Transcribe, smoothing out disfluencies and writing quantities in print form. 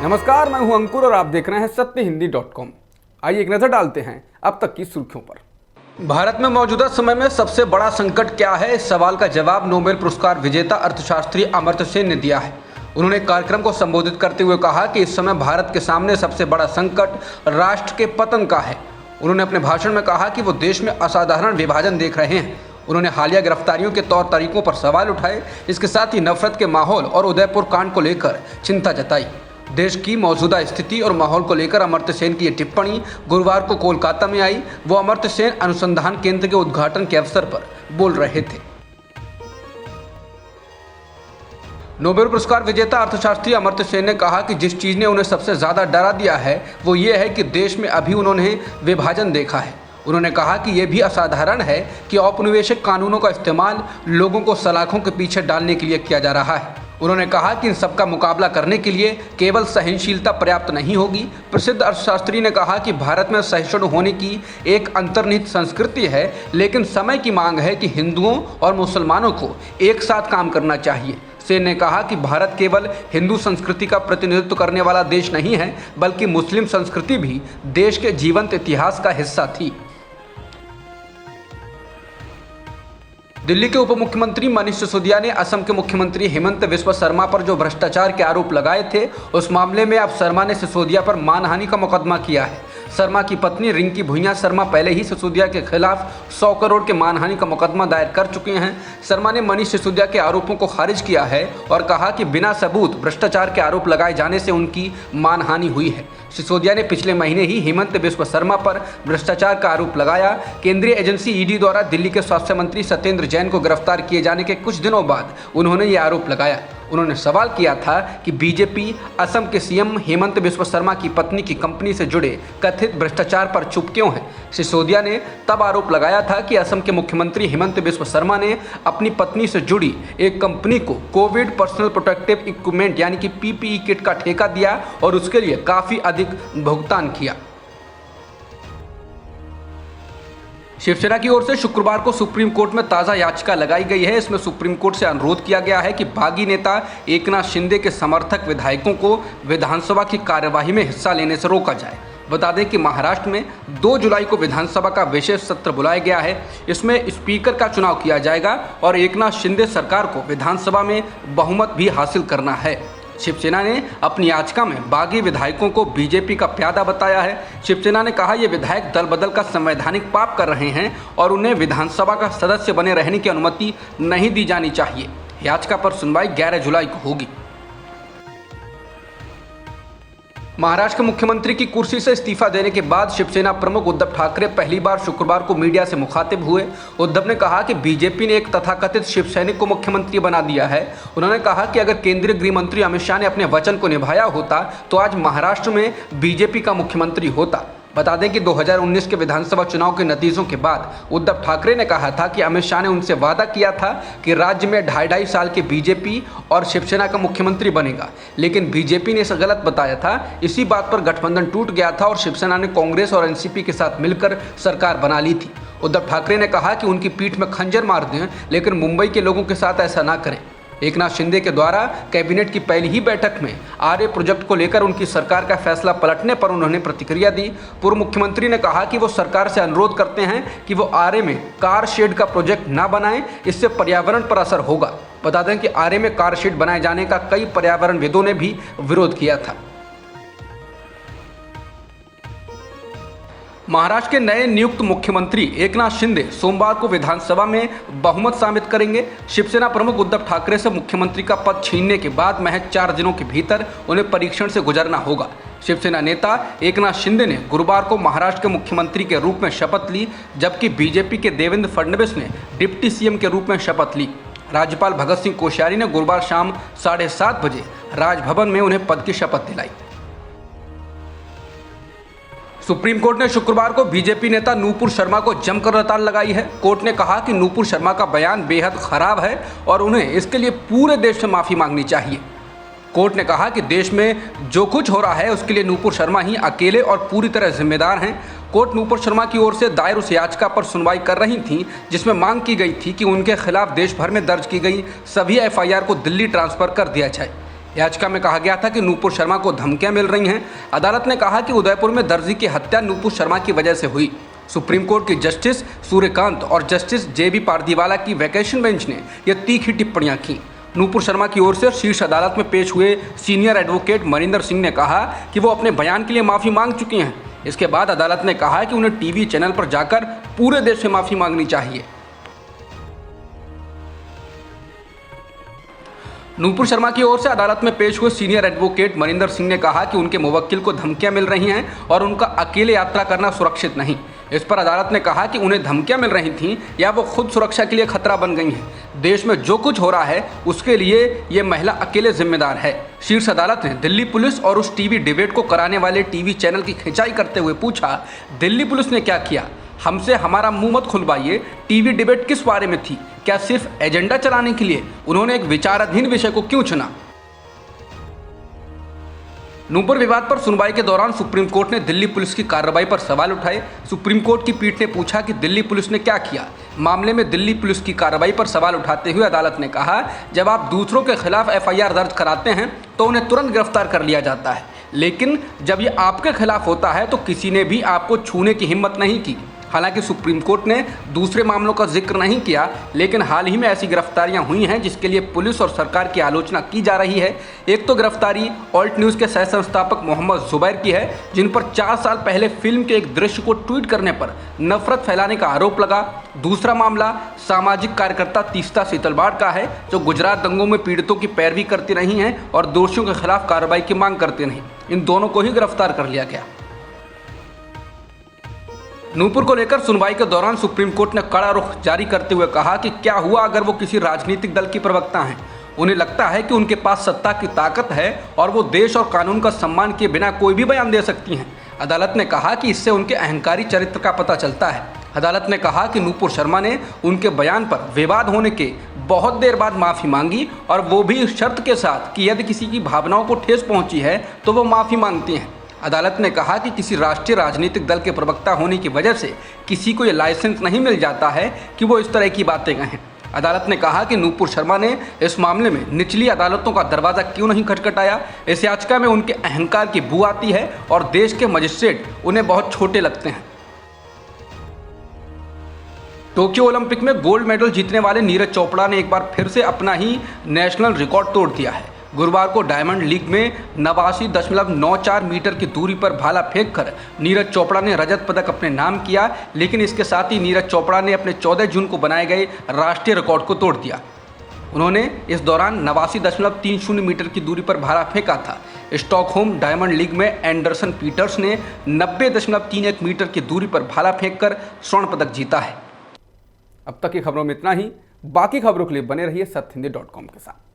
नमस्कार, मैं हूं अंकुर और आप देख रहे हैं सत्यहिंदी.com। आइए एक नजर डालते हैं अब तक की सुर्खियों पर। भारत में मौजूदा समय में सबसे बड़ा संकट क्या है, इस सवाल का जवाब नोबेल पुरस्कार विजेता अर्थशास्त्री अमर्त्य सेन ने दिया है। उन्होंने कार्यक्रम को संबोधित करते हुए कहा कि इस समय भारत के सामने सबसे बड़ा संकट राष्ट्र के पतन का है। उन्होंने अपने भाषण में कहा कि वो देश में असाधारण विभाजन देख रहे हैं। उन्होंने हालिया गिरफ्तारियों के तौर तरीकों पर सवाल उठाए। इसके साथ ही नफरत के माहौल और उदयपुर कांड को लेकर चिंता जताई। देश की मौजूदा स्थिति और माहौल को लेकर अमर्त्य सेन की ये टिप्पणी गुरुवार को कोलकाता में आई। वो अमर्त्य सेन अनुसंधान केंद्र के उद्घाटन के अवसर पर बोल रहे थे। नोबेल पुरस्कार विजेता अर्थशास्त्री अमर्त्य सेन ने कहा कि जिस चीज ने उन्हें सबसे ज्यादा डरा दिया है वो ये है कि देश में अभी उन्होंने विभाजन देखा है। उन्होंने कहा कि यह भी असाधारण है कि औपनिवेशिक कानूनों का इस्तेमाल लोगों को सलाखों के पीछे डालने के लिए किया जा रहा है। उन्होंने कहा कि इन सबका मुकाबला करने के लिए केवल सहनशीलता पर्याप्त नहीं होगी। प्रसिद्ध अर्थशास्त्री ने कहा कि भारत में सहिष्णु होने की एक अंतर्निहित संस्कृति है, लेकिन समय की मांग है कि हिंदुओं और मुसलमानों को एक साथ काम करना चाहिए। सेन ने कहा कि भारत केवल हिंदू संस्कृति का प्रतिनिधित्व करने वाला देश नहीं है, बल्कि मुस्लिम संस्कृति भी देश के जीवंत इतिहास का हिस्सा थी। दिल्ली के उप मुख्यमंत्री मनीष सिसोदिया ने असम के मुख्यमंत्री हेमंत बिस्वा शर्मा पर जो भ्रष्टाचार के आरोप लगाए थे, उस मामले में अब शर्मा ने सिसोदिया पर मानहानि का मुकदमा किया है। शर्मा की पत्नी रिंकी भुइयां शर्मा पहले ही सिसोदिया के खिलाफ 100 करोड़ के मानहानि का मुकदमा दायर कर चुके हैं। शर्मा ने मनीष सिसोदिया के आरोपों को खारिज किया है और कहा कि बिना सबूत भ्रष्टाचार के आरोप लगाए जाने से उनकी मानहानि हुई है। सिसोदिया ने पिछले महीने ही हेमंत बिस्वा शर्मा पर भ्रष्टाचार का आरोप लगाया। केंद्रीय एजेंसी ईडी द्वारा दिल्ली के स्वास्थ्य मंत्री सत्येंद्र जैन को गिरफ्तार किए जाने के कुछ दिनों बाद उन्होंने ये आरोप लगाया। उन्होंने सवाल किया था कि बीजेपी असम के सीएम हेमंत बिस्वा शर्मा की पत्नी की कंपनी से जुड़े कथित भ्रष्टाचार पर चुप क्यों है। सिसोदिया ने तब आरोप लगाया था कि असम के मुख्यमंत्री हेमंत बिस्वा शर्मा ने अपनी पत्नी से जुड़ी एक कंपनी को कोविड पर्सनल प्रोटेक्टिव इक्विपमेंट यानी कि पीपीई किट का ठेका दिया और उसके लिए काफी अधिक भुगतान किया। शिवसेना की ओर से शुक्रवार को सुप्रीम कोर्ट में ताज़ा याचिका लगाई गई है। इसमें सुप्रीम कोर्ट से अनुरोध किया गया है कि बागी नेता एकनाथ शिंदे के समर्थक विधायकों को विधानसभा की कार्यवाही में हिस्सा लेने से रोका जाए। बता दें कि महाराष्ट्र में 2 जुलाई को विधानसभा का विशेष सत्र बुलाया गया है। इसमें स्पीकर का चुनाव किया जाएगा और एकनाथ शिंदे सरकार को विधानसभा में बहुमत भी हासिल करना है। शिवसेना ने अपनी याचिका में बागी विधायकों को बीजेपी का प्यादा बताया है। शिवसेना ने कहा ये विधायक दल बदल का संवैधानिक पाप कर रहे हैं और उन्हें विधानसभा का सदस्य बने रहने की अनुमति नहीं दी जानी चाहिए। याचिका पर सुनवाई 11 जुलाई को होगी। महाराष्ट्र के मुख्यमंत्री की कुर्सी से इस्तीफा देने के बाद शिवसेना प्रमुख उद्धव ठाकरे पहली बार शुक्रवार को मीडिया से मुखातिब हुए। उद्धव ने कहा कि बीजेपी ने एक तथाकथित शिव सैनिक को मुख्यमंत्री बना दिया है। उन्होंने कहा कि अगर केंद्रीय गृह मंत्री अमित शाह ने अपने वचन को निभाया होता तो आज महाराष्ट्र में बीजेपी का मुख्यमंत्री होता। बता दें कि 2019 के विधानसभा चुनाव के नतीजों के बाद उद्धव ठाकरे ने कहा था कि अमित शाह ने उनसे वादा किया था कि राज्य में 2.5 साल के बीजेपी और शिवसेना का मुख्यमंत्री बनेगा, लेकिन बीजेपी ने इसे गलत बताया था। इसी बात पर गठबंधन टूट गया था और शिवसेना ने कांग्रेस और एनसीपी के साथ मिलकर सरकार बना ली थी। उद्धव ठाकरे ने कहा कि उनकी पीठ में खंजर मार दें, लेकिन मुंबई के लोगों के साथ ऐसा ना करें। एकनाथ शिंदे के द्वारा कैबिनेट की पहली ही बैठक में आर्य प्रोजेक्ट को लेकर उनकी सरकार का फैसला पलटने पर उन्होंने प्रतिक्रिया दी। पूर्व मुख्यमंत्री ने कहा कि वो सरकार से अनुरोध करते हैं कि वो आर्य में कार शेड का प्रोजेक्ट ना बनाएं, इससे पर्यावरण पर असर होगा। बता दें कि आर्य में कार शेड बनाए जाने का कई पर्यावरणविदों ने भी विरोध किया था। महाराष्ट्र के नए नियुक्त मुख्यमंत्री एकनाथ शिंदे सोमवार को विधानसभा में बहुमत साबित करेंगे। शिवसेना प्रमुख उद्धव ठाकरे से मुख्यमंत्री का पद छीनने के बाद महज 4 दिनों के भीतर उन्हें परीक्षण से गुजरना होगा। शिवसेना नेता एकनाथ शिंदे ने गुरुवार को महाराष्ट्र के मुख्यमंत्री के रूप में शपथ ली, जबकि बीजेपी के देवेंद्र फडणवीस ने डिप्टी सीएम के रूप में शपथ ली। राज्यपाल भगत सिंह कोश्यारी ने गुरुवार शाम 7:30 बजे राजभवन में उन्हें पद की शपथ दिलाई। सुप्रीम कोर्ट ने शुक्रवार को बीजेपी नेता नूपुर शर्मा को जमकर रताल लगाई है। कोर्ट ने कहा कि नूपुर शर्मा का बयान बेहद खराब है और उन्हें इसके लिए पूरे देश से माफी मांगनी चाहिए। कोर्ट ने कहा कि देश में जो कुछ हो रहा है उसके लिए नूपुर शर्मा ही अकेले और पूरी तरह जिम्मेदार हैं। कोर्ट नूपुर शर्मा की ओर से दायर उस याचिका पर सुनवाई कर रही थी जिसमें मांग की गई थी कि उनके खिलाफ देश भर में दर्ज की गई सभी एफआईआर को दिल्ली ट्रांसफर कर दिया जाए। याचिका में कहा गया था कि नूपुर शर्मा को धमकियां मिल रही हैं। अदालत ने कहा कि उदयपुर में दर्जी की हत्या नूपुर शर्मा की वजह से हुई। सुप्रीम कोर्ट की जस्टिस सूर्यकांत और जस्टिस JB पारदीवाला की वैकेशन बेंच ने यह तीखी टिप्पणियां की। नूपुर शर्मा की ओर से शीर्ष अदालत में पेश हुए सीनियर एडवोकेट मनिंदर सिंह ने कहा कि वो अपने बयान के लिए माफ़ी मांग चुकी हैं। इसके बाद अदालत ने कहा कि उन्हें टीवी चैनल पर जाकर पूरे देश से माफ़ी मांगनी चाहिए। नूपुर शर्मा की ओर से अदालत में पेश हुए सीनियर एडवोकेट मनिंदर सिंह ने कहा कि उनके मुवक्किल को धमकियां मिल रही हैं और उनका अकेले यात्रा करना सुरक्षित नहीं। इस पर अदालत ने कहा कि उन्हें धमकियां मिल रही थीं या वो खुद सुरक्षा के लिए खतरा बन गई हैं। देश में जो कुछ हो रहा है उसके लिए ये महिला अकेले जिम्मेदार है। शीर्ष अदालत ने दिल्ली पुलिस और उस टीवी डिबेट को कराने वाले टीवी चैनल की खिंचाई करते हुए पूछा, दिल्ली पुलिस ने क्या किया? हमसे हमारा मुंह मत खुलवाइए। टीवी डिबेट किस बारे में थी? क्या सिर्फ एजेंडा चलाने के लिए? उन्होंने एक विचाराधीन विषय को क्यों चुना? नूपुर विवाद पर सुनवाई के दौरान सुप्रीम कोर्ट ने दिल्ली पुलिस की कार्रवाई पर सवाल उठाए। सुप्रीम कोर्ट की पीठ ने पूछा कि दिल्ली पुलिस ने क्या किया। मामले में दिल्ली पुलिस की कार्रवाई पर सवाल उठाते हुए अदालत ने कहा, जब आप दूसरों के खिलाफ FIR दर्ज कराते हैं तो उन्हें तुरंत गिरफ्तार कर लिया जाता है, लेकिन जब ये आपके खिलाफ होता है तो किसी ने भी आपको छूने की हिम्मत नहीं की। हालांकि सुप्रीम कोर्ट ने दूसरे मामलों का जिक्र नहीं किया, लेकिन हाल ही में ऐसी गिरफ्तारियां हुई हैं जिसके लिए पुलिस और सरकार की आलोचना की जा रही है। एक तो गिरफ्तारी ऑल्ट न्यूज़ के सह संस्थापक मोहम्मद जुबैर की है, जिन पर 4 साल पहले फिल्म के एक दृश्य को ट्वीट करने पर नफरत फैलाने का आरोप लगा। दूसरा मामला सामाजिक कार्यकर्ता तीस्ता सीतलवाड़ का है, जो गुजरात दंगों में पीड़ितों की पैरवी करती रही हैं और दोषियों के खिलाफ कार्रवाई की मांग करती नहीं। इन दोनों को ही गिरफ्तार कर लिया गया। नूपुर को लेकर सुनवाई के दौरान सुप्रीम कोर्ट ने कड़ा रुख जारी करते हुए कहा कि क्या हुआ अगर वो किसी राजनीतिक दल की प्रवक्ता हैं। उन्हें लगता है कि उनके पास सत्ता की ताकत है और वो देश और कानून का सम्मान किए बिना कोई भी बयान दे सकती हैं। अदालत ने कहा कि इससे उनके अहंकारी चरित्र का पता चलता है। अदालत ने कहा कि नूपुर शर्मा ने उनके बयान पर विवाद होने के बहुत देर बाद माफ़ी मांगी, और वो भी इस शर्त के साथ कि यदि किसी की भावनाओं को ठेस पहुंची है तो वो माफ़ी मांगती हैं। अदालत ने कहा कि किसी राष्ट्रीय राजनीतिक दल के प्रवक्ता होने की वजह से किसी को ये लाइसेंस नहीं मिल जाता है कि वो इस तरह की बातें कहें। अदालत ने कहा कि नूपुर शर्मा ने इस मामले में निचली अदालतों का दरवाज़ा क्यों नहीं खटखटाया। इस याचिका में उनके अहंकार की बू आती है और देश के मजिस्ट्रेट उन्हें बहुत छोटे लगते हैं। टोक्यो ओलंपिक में गोल्ड मेडल जीतने वाले नीरज चोपड़ा ने एक बार फिर से अपना ही नेशनल रिकॉर्ड तोड़ दिया है। गुरुवार को डायमंड लीग में 89.94 मीटर की दूरी पर भाला फेंककर नीरज चोपड़ा ने रजत पदक अपने नाम किया, लेकिन इसके साथ ही नीरज चोपड़ा ने अपने 14 जून को बनाए गए राष्ट्रीय रिकॉर्ड को तोड़ दिया। उन्होंने इस दौरान 89.30 मीटर की दूरी पर भाला फेंका था। स्टॉकहोम डायमंड लीग में एंडरसन पीटर्स ने 90.31 मीटर की दूरी पर भाला फेंककर स्वर्ण पदक जीता है। अब तक की खबरों में इतना ही। बाकी खबरों के लिए बने रहिए सत्यहिंदी.com के साथ।